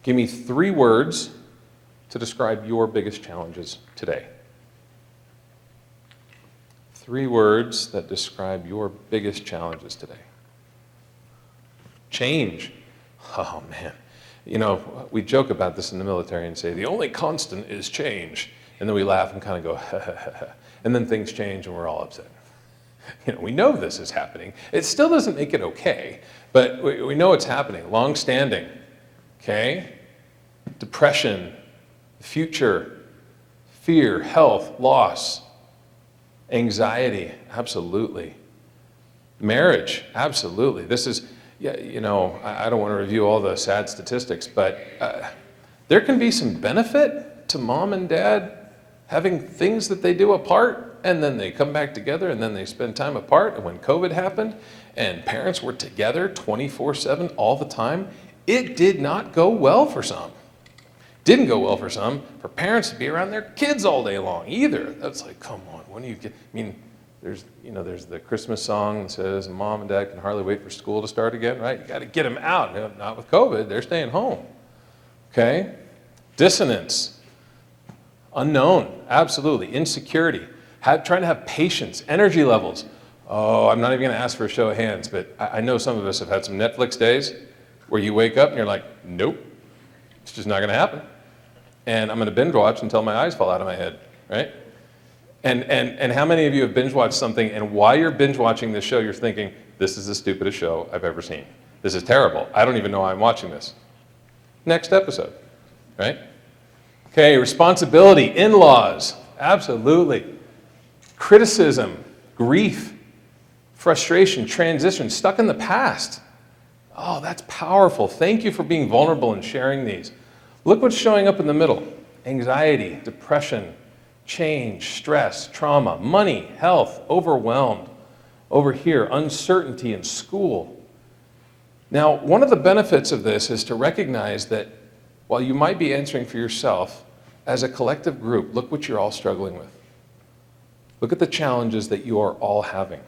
Give me 3 words to describe your biggest challenges today. 3 words that describe your biggest challenges today. Change. Oh, man. You know, we joke about this in the military and say, the only constant is change. And then we laugh and kind of go, ha, ha, ha, ha. And then things change and we're all upset. You know, we know this is happening. It still doesn't make it okay, but we know it's happening. Long-standing, okay? Depression, future, fear, health, loss, anxiety, absolutely. Marriage, absolutely. This is, yeah, you know, I don't want to review all the sad statistics, but there can be some benefit to mom and dad having things that they do apart, and then they come back together, and then they spend time apart. And when COVID happened, and parents were together 24/7 all the time, it did not go well for some. Didn't go well for some, for parents to be around their kids all day long either. That's like, come on, when do you get, I mean, there's the Christmas song that says, mom and dad can hardly wait for school to start again, right? You got to get them out. Not with COVID, they're staying home, okay? Dissonance, unknown, absolutely. Insecurity, trying to have patience, energy levels. Oh, I'm not even going to ask for a show of hands, but I know some of us have had some Netflix days where you wake up and you're like, nope, it's just not going to happen. And I'm going to binge watch until my eyes fall out of my head, right? And how many of you have binge watched something, and while you're binge watching this show, you're thinking, this is the stupidest show I've ever seen. This is terrible. I don't even know why I'm watching this. Next episode, right? Okay, responsibility, in-laws, absolutely. Criticism, grief, frustration, transition, stuck in the past. Oh, that's powerful. Thank you for being vulnerable and sharing these. Look what's showing up in the middle. Anxiety, depression, change, stress, trauma, money, health, overwhelmed. Over here, uncertainty in school. Now, one of the benefits of this is to recognize that while you might be answering for yourself, as a collective group, look what you're all struggling with. Look at the challenges that you are all having.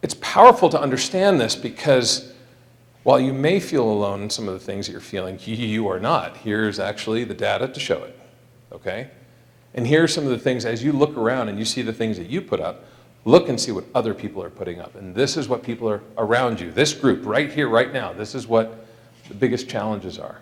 It's powerful to understand this because while you may feel alone in some of the things that you're feeling, you are not. Here's actually the data to show it, okay? And here are some of the things, as you look around and you see the things that you put up, look and see what other people are putting up. And this is what people are around you. This group right here, right now, this is what the biggest challenges are.